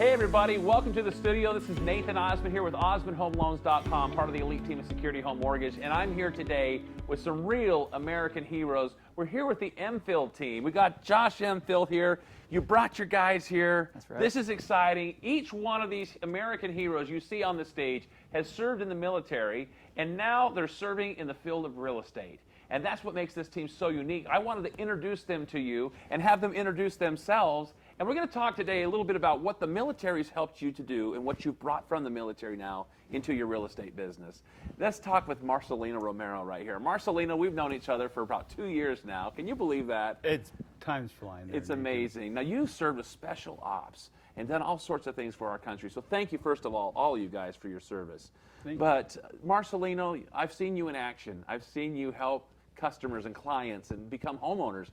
Hey everybody, welcome to the studio. This is Nathan Osmond here with OsmondHomeLoans.com, part of the elite team of Security Home Mortgage, and I'm here today with some real American heroes. We're here with the Emfield team. We got Josh Emfield here. You brought your guys here. That's right. This is exciting. Each one of these American heroes you see on the stage has served in the military, and now they're serving in the field of real estate. And that's what makes this team so unique. I wanted to introduce them to you and have them introduce themselves. And we're going to talk today a little bit about what the military's helped you to do and what you've brought from the military now into your real estate business. Let's talk with Marcelino Romero right here. Marcelino, we've known each other for about 2 years now. Can you believe that? It's time's flying. It's amazing. Now, you served as special ops and done all sorts of things for our country. So thank you, first of all you guys, for your service. But Marcelino, I've seen you in action. I've seen you help customers and clients and become homeowners.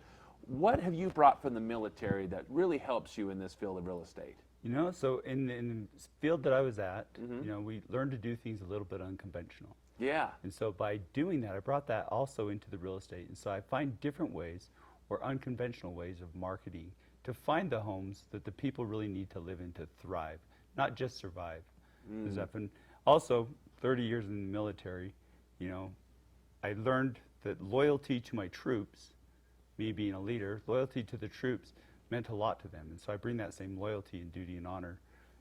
What have you brought from the military that really helps you in this field of real estate? You know, so in the field that I was at, you know, we learned to do things a little bit unconventional. Yeah. And so by doing that, I brought that also into the real estate. And so I find different ways or unconventional ways of marketing to find the homes that the people really need to live in to thrive, not just survive. And also, 30 years in the military, you know, I learned that loyalty to my troops, me being a leader, loyalty to the troops meant a lot to them. And so I bring that same loyalty and duty and honor,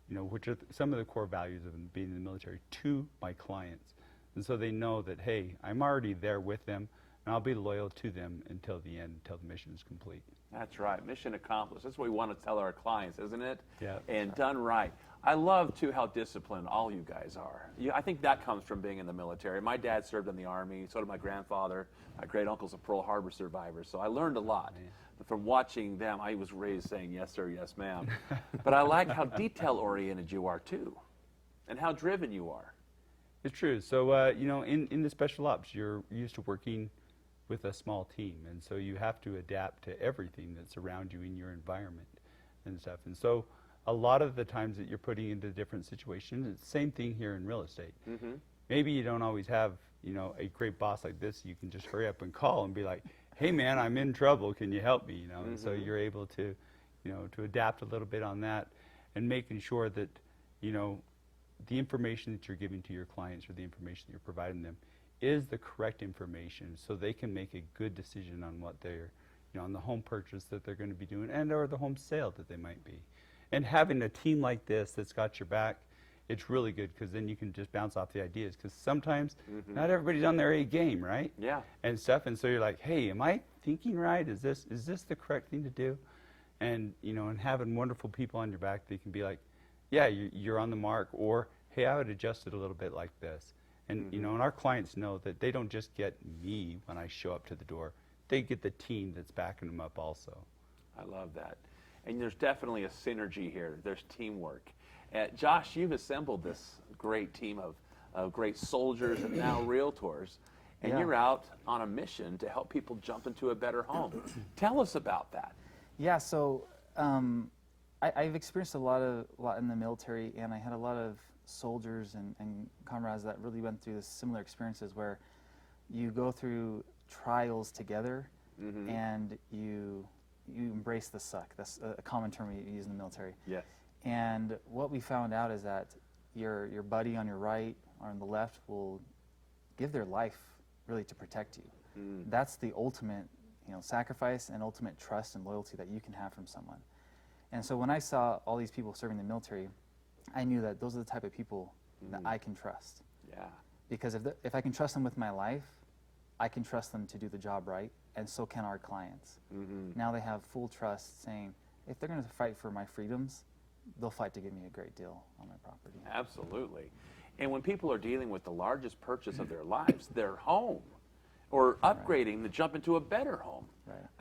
you know, which are some of the core values of being in the military, to my clients. And so they know that, hey, I'm already there with them, and I'll be loyal to them until the end, until the mission is complete. That's right. Mission accomplished. That's what we want to tell our clients, isn't it? Yeah. And done right. I love, too, how disciplined all you guys are. I think that comes from being in the military. My dad served in the Army, so did my grandfather. My great-uncle's a Pearl Harbor survivor, so I learned a lot. From watching them, I was raised saying, yes, sir, yes, ma'am. But I like how detail-oriented you are, too, and how driven you are. It's true. So, you know, in the special ops, you're used to working with a small team, and so you have to adapt to everything that's around you in your environment and stuff. And so a lot of the times that you're putting into different situations, it's the same thing here in real estate. Maybe you don't always have, you know, a great boss like this. You can just hurry up and call and be like, hey man, I'm in trouble, can you help me? You know, and so you're able to, you know, to adapt a little bit on that and making sure that, you know, the information that you're giving to your clients or the information that you're providing them is the correct information so they can make a good decision on what they're, you know, on the home purchase that they're going to be doing and or the home sale that they might be. And having a team like this that's got your back, it's really good because then you can just bounce off the ideas because sometimes not everybody's on their A game, right? Yeah. And stuff, and so you're like, hey, am I thinking right? Is this the correct thing to do? And, you know, and having wonderful people on your back, they can be like, yeah, you're on the mark, or hey, I would adjust it a little bit like this. And, you know, and our clients know that they don't just get me when I show up to the door. They get the team that's backing them up also. I love that. And there's definitely a synergy here. There's teamwork. Josh, you've assembled this great team of great soldiers and now realtors, and you're out on a mission to help people jump into a better home. Tell us about that. Yeah, so I've experienced a lot in the military, and I had a lot of soldiers and comrades that really went through similar experiences where you go through trials together and you embrace the suck. That's a common term we use in the military. Yes. And what we found out is that your buddy on your right or on the left will give their life really to protect you. That's the ultimate, you know, sacrifice and ultimate trust and loyalty that you can have from someone. And so when I saw all these people serving the military, I knew that those are the type of people that I can trust. Yeah. Because if I can trust them with my life, I can trust them to do the job right, and so can our clients. Now they have full trust saying, if they're going to fight for my freedoms, they'll fight to give me a great deal on my property. Absolutely. And when people are dealing with the largest purchase of their lives, their home, or upgrading to jump into a better home,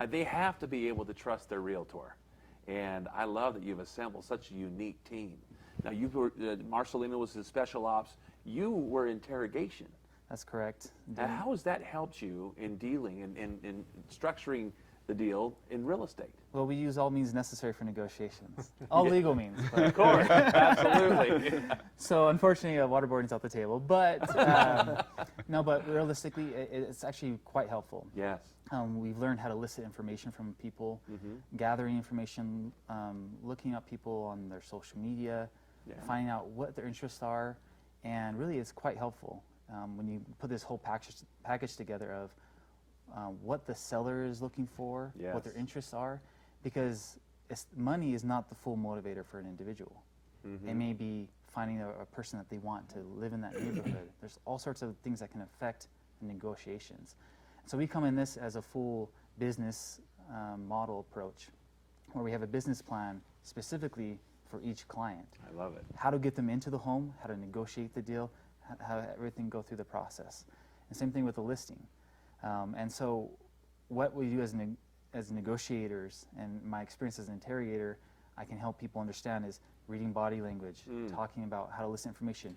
they have to be able to trust their realtor. And I love that you've assembled such a unique team. Now, you were, Marcelino was in special ops. You were interrogation. That's correct. Now, how has that helped you in dealing and structuring the deal in real estate. Well, we use all means necessary for negotiations. All legal means. But Of course, absolutely. so unfortunately, waterboarding's off the table. But no, but realistically, it's actually quite helpful. Yes. We've learned how to elicit information from people, gathering information, looking up people on their social media, finding out what their interests are, and really it's quite helpful when you put this whole package together of what the seller is looking for, what their interests are, because money is not the full motivator for an individual. It may be finding a person that they want to live in that neighborhood. There's all sorts of things that can affect the negotiations. So we come in this as a full business model approach, where we have a business plan specifically for each client. I love it. How to get them into the home, how to negotiate the deal, how everything go through the process. And same thing with the listing. And so what we do as negotiators, and my experience as an interrogator, I can help people understand is reading body language, talking about how to list information,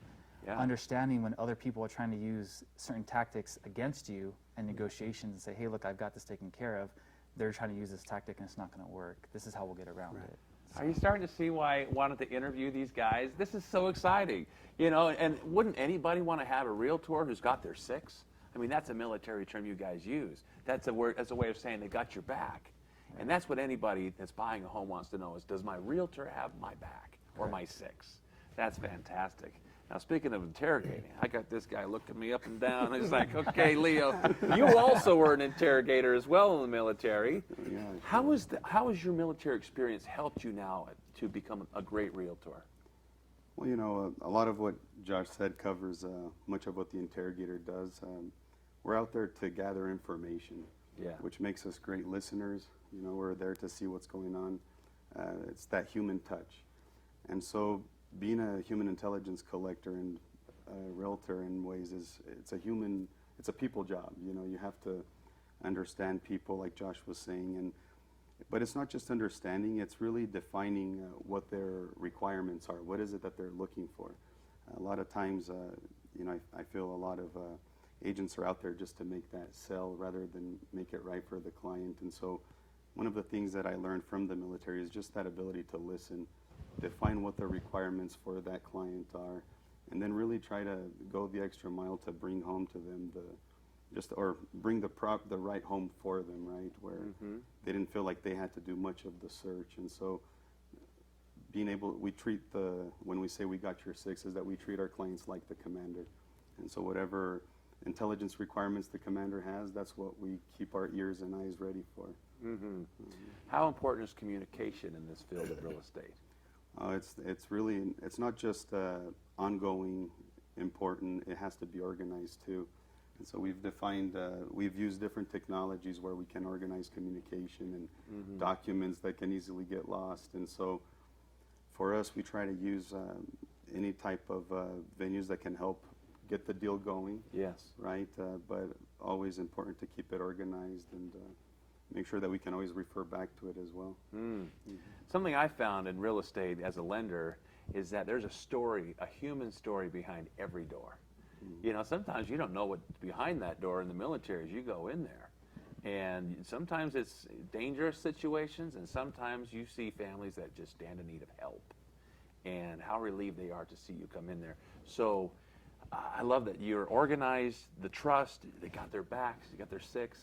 understanding when other people are trying to use certain tactics against you in negotiations and say, hey, look, I've got this taken care of. They're trying to use this tactic and it's not going to work. This is how we'll get around it. Are you starting to see why I wanted to interview these guys? This is so exciting. You know, and wouldn't anybody want to have a realtor who's got their six? I mean, that's a military term you guys use. That's a word. That's a way of saying they got your back. And that's what anybody that's buying a home wants to know is, does my realtor have my back or my six? That's fantastic. Now, speaking of interrogating, I got this guy looking me up and down. He's like, okay, Leo, you also were an interrogator as well in the military. Yeah, How has your military experience helped you now to become a great realtor? Well, you know, a lot of what Josh said covers much of what the interrogator does. We're out there to gather information, which makes us great listeners. You know, we're there to see what's going on. It's that human touch. And so being a human intelligence collector and realtor in ways it's a people job. You know, you have to understand people, like Josh was saying, but it's not just understanding, it's really defining what their requirements are. What is it that they're looking for? A lot of times, you know, I feel a lot of agents are out there just to make that sell rather than make it right for the client. And so one of the things that I learned from the military is just that ability to listen, define what the requirements for that client are, and then really try to go the extra mile to bring home to them or bring the right home for them, right? Where they didn't feel like they had to do much of the search. And so when we say we got your six, is that we treat our clients like the commander. And so whatever intelligence requirements the commander has, that's what we keep our ears and eyes ready for. How important is communication in this field of real estate? It's not just ongoing important, it has to be organized too. And so we've used different technologies where we can organize communication and documents that can easily get lost. And so for us, we try to use any type of venues that can help get the deal going. Yes. Right? But always important to keep it organized and make sure that we can always refer back to it as well. Something I found in real estate as a lender is that there's a story, a human story behind every door. You know, sometimes you don't know what's behind that door in the military as you go in there. And sometimes it's dangerous situations, and sometimes you see families that just stand in need of help. And how relieved they are to see you come in there. So I love that you're organized, the trust, they got their backs, you got their six.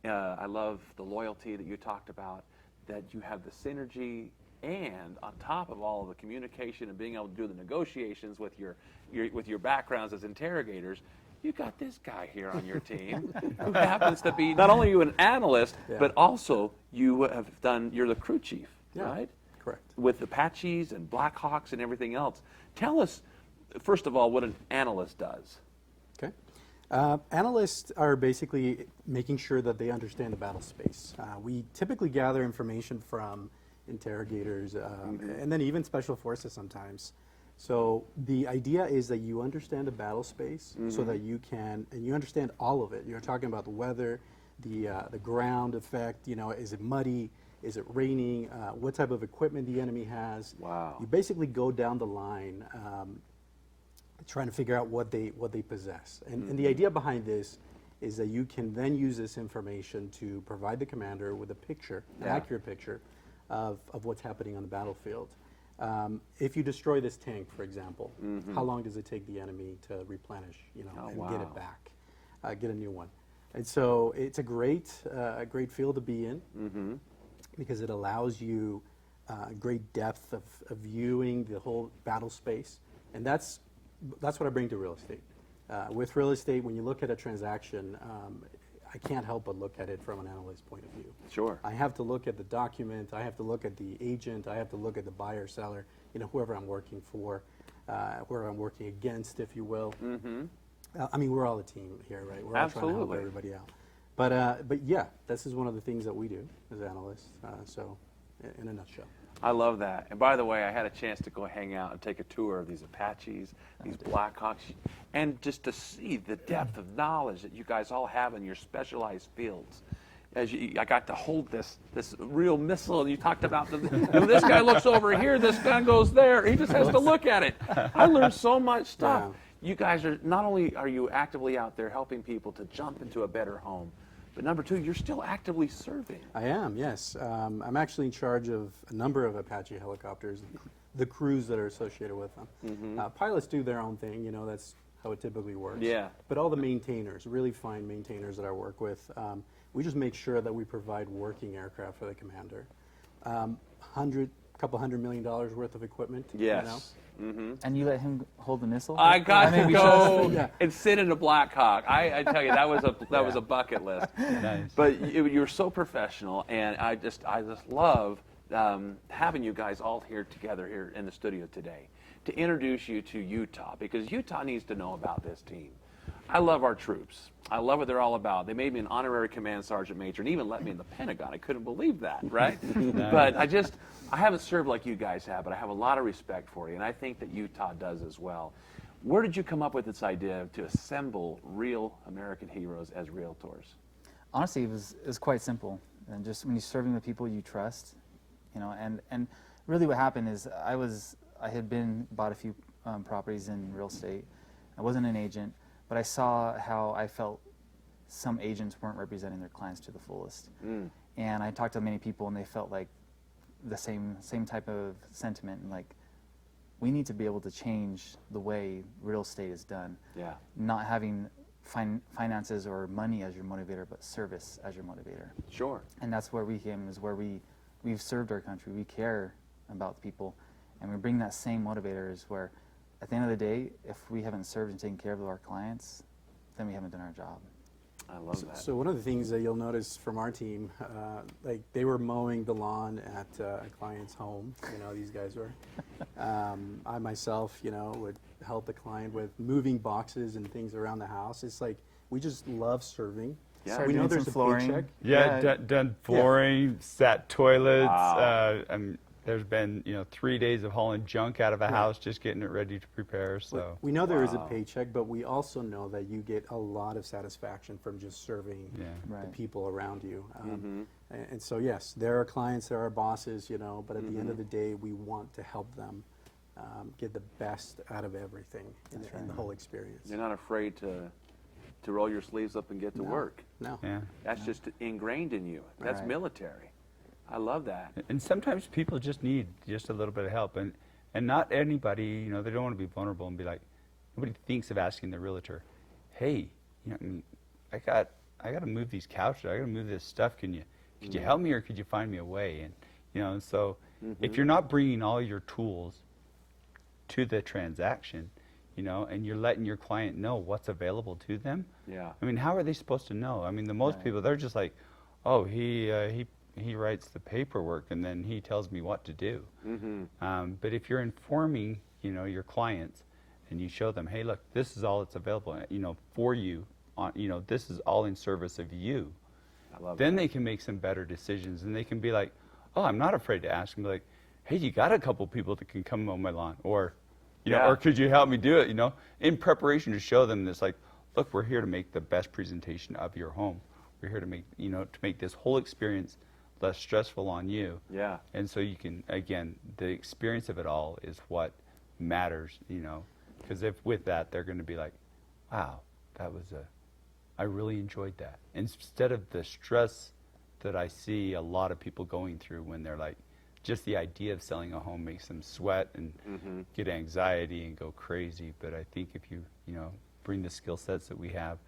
I love the loyalty that you talked about, that you have the synergy, and on top of all of the communication and being able to do the negotiations with your backgrounds as interrogators, you got this guy here on your team who happens to be not only you an analyst, but also you're the crew chief, right? Correct. With Apaches and Blackhawks and everything else. Tell us, first of all, what an analyst does. Okay. Analysts are basically making sure that they understand the battle space. We typically gather information from interrogators and then even special forces sometimes. So the idea is that you understand the battle space so that you understand all of it. You're talking about the weather, the ground effect, you know, is it muddy? Is it raining? What type of equipment the enemy has? Wow. You basically go down the line trying to figure out what they possess. And the idea behind this is that you can then use this information to provide the commander with a picture, an accurate picture of what's happening on the battlefield. If you destroy this tank, for example, how long does it take the enemy to replenish, and get it back, get a new one? And so it's a great field to be in because it allows you great depth of viewing the whole battle space, and that's what I bring to real estate. With real estate, when you look at a transaction, I can't help but look at it from an analyst's point of view. Sure. I have to look at the document, I have to look at the agent, I have to look at the buyer, seller, whoever I'm working for, whoever I'm working against, if you will. I mean, we're all a team here, right? We're all trying to help everybody out. But yeah, this is one of the things that we do as analysts. So, in a nutshell. I love that. And by the way, I had a chance to go hang out and take a tour of these Apaches, these Blackhawks, and just to see the depth of knowledge that you guys all have in your specialized fields. I got to hold this real missile, and you talked about this guy looks over here, this gun goes there. He just has to look at it. I learned so much stuff. Yeah. You guys are, not only are you actively out there helping people to jump into a better home, but number two, you're still actively serving. I am, yes. I'm actually in charge of a number of Apache helicopters, the crews that are associated with them. Pilots do their own thing, that's how it typically works. Yeah. But all the maintainers, really fine maintainers that I work with, we just make sure that we provide working aircraft for the commander. Couple $100 million worth of equipment. Yes. And you let him hold the missile? I got to go Yeah. and sit in a Black Hawk. I tell you, that was a bucket list. Nice. But you're so professional, and I just love having you guys all here together here in the studio today to introduce you to Utah, because Utah needs to know about this team. I love our troops. I love what they're all about. They made me an honorary command sergeant major and even let me in the Pentagon. I couldn't believe that, right? Nice. But I haven't served like you guys have, but I have a lot of respect for you, and I think that Utah does as well. Where did you come up with this idea to assemble real American heroes as realtors? Honestly, it was quite simple. And just when you're serving the people you trust, and really what happened is I had bought a few properties in real estate. I wasn't an agent, but I saw how I felt some agents weren't representing their clients to the fullest. And I talked to many people, and they felt like the same type of sentiment, and like, we need to be able to change the way real estate is done. Yeah. Not having finances or money as your motivator, but service as your motivator. Sure. And that's where we came, is where we've served our country. We care about the people, and we bring that same motivators where, at the end of the day, if we haven't served and taken care of our clients, then we haven't done our job. I love that. So one of the things that you'll notice from our team, like they were mowing the lawn at a client's home. These guys were. I myself, would help the client with moving boxes and things around the house. It's like we just love serving. Yeah. Started We know doing there's some a flooring. paycheck. Yeah, done flooring, sat toilets. Wow. There's been 3 days of hauling junk out of a house, just getting it ready to prepare. So We know there is a paycheck, but we also know that you get a lot of satisfaction from just serving the Right. people around you. And so, yes, there are clients, there are bosses, but at the end of the day, we want to help them get the best out of everything in the whole experience. You're not afraid to roll your sleeves up and get to work. No. yeah. That's just ingrained in you. That's Right. military. I love that. And sometimes people just need just a little bit of help, and not anybody, they don't want to be vulnerable and be like, nobody thinks of asking the realtor, hey, I got to move these couches, I got to move this stuff. Could you help me, or could you find me a way? And so if you're not bringing all your tools to the transaction, and you're letting your client know what's available to them. Yeah. I mean, how are they supposed to know? I mean, the most people, they're just like, oh, he writes the paperwork and then he tells me what to do. But if you're informing, your clients, and you show them, hey, look, this is all that's available, for you. This is all in service of you. I love Then that. they can make some better decisions, and they can be like, oh, I'm not afraid to ask them. Be like, hey, you got a couple people that can come mow my lawn, or or could you help me do it? In preparation to show them this, like, look, we're here to make the best presentation of your home. We're here to make to make this whole experience less stressful on you. Yeah. And so you can, again, the experience of it all is what matters, because if with that, they're going to be like, wow, that was I really enjoyed that. Instead of the stress that I see a lot of people going through when they're like, just the idea of selling a home makes them sweat and get anxiety and go crazy. But I think if you bring the skill sets that we have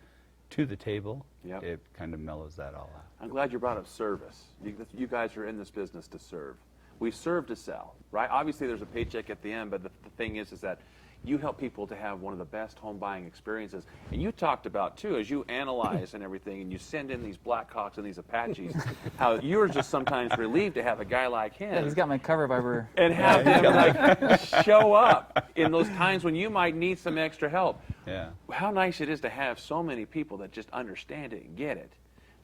to the table, it kind of mellows that all out. I'm glad you brought up service. You guys are in this business to serve. We serve to sell, right? Obviously, there's a paycheck at the end, but the thing is that you help people to have one of the best home buying experiences. And you talked about, too, as you analyze and everything, and you send in these Blackhawks and these Apaches, how you're just sometimes relieved to have a guy like him. Yeah, he's got my cover viber. And have him like show up in those times when you might need some extra help. Yeah. How nice it is to have so many people that just understand it and get it,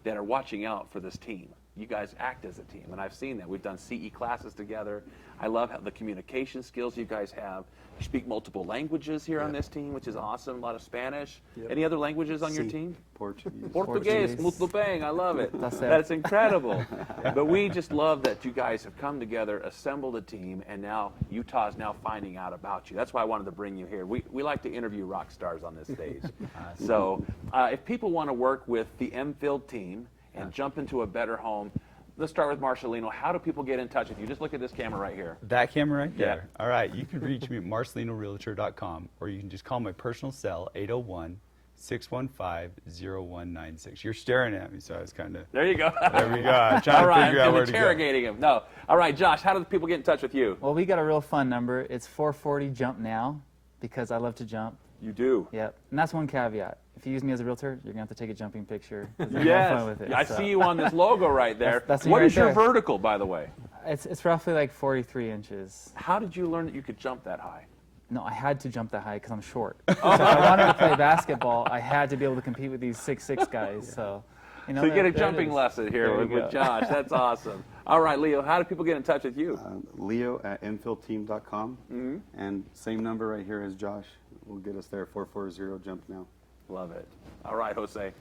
that are watching out for this team. You guys act as a team, and I've seen that. We've done CE classes together. I love how the communication skills you guys have. You speak multiple languages here on this team, which is awesome. A lot of Spanish. Any other languages on your team? Portuguese. Portuguese, muito bem. I love it. That's it. That's incredible. But we just love that you guys have come together, assembled a team, and now Utah's now finding out about you. That's why I wanted to bring you here. We like to interview rock stars on this stage. So if people want to work with the Emfield team and jump into a better home, let's start with Marcelino. How do people get in touch with you? Just look at this camera right here. That camera right Yeah. there? All right. You can reach me at marcelinorealtor.com, or you can just call my personal cell, 801-615-0196. You're staring at me, so I was kind of... There you go. There we go. I'm trying All to right, figure out I'm where to go. interrogating him. No. All right, Josh, how do people get in touch with you? Well, we got a real fun number. It's 440 jump now, because I love to jump. You do. Yep. And that's one caveat. If you use me as a realtor, you're going to have to take a jumping picture. 'Cause I'm Yes. having fun with it, I so. see you on this logo right there. That's me What right is your there. vertical, by the way? It's roughly like 43 inches. How did you learn that you could jump that high? No, I had to jump that high because I'm short. So if I wanted to play basketball, I had to be able to compete with these 6'6" guys. So, So you get a there it jumping is. lesson here There with you go. Josh. That's awesome. All right, Leo, how do people get in touch with you? Leo at enfieldteam.com. And same number right here as Josh. Will get us there, 440 jump now. Love it. All right, Jose.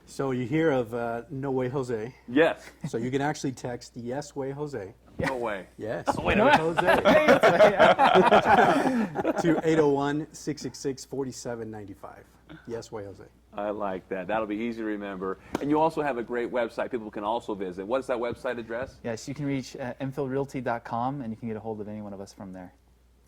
So you hear of No Way Jose. Yes. So you can actually text Yes Way Jose. No way. Yes. Wait a minute. Jose. to 801-666-4795. Yes Way Jose. I like that. That'll be easy to remember. And you also have a great website people can also visit. What is that website address? Yes, you can reach EnfieldRealty.com, and you can get a hold of any one of us from there.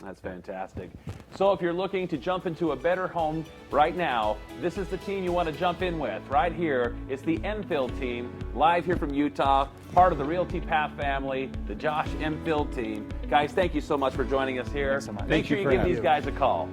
That's fantastic. So if you're looking to jump into a better home right now, this is the team you want to jump in with. Right here, it's the Emfield team, live here from Utah, part of the Realty Path family, the Josh Emfield team. Guys, thank you so much for joining us here. Thanks so much. Make Thank sure you you for give these having guys a call.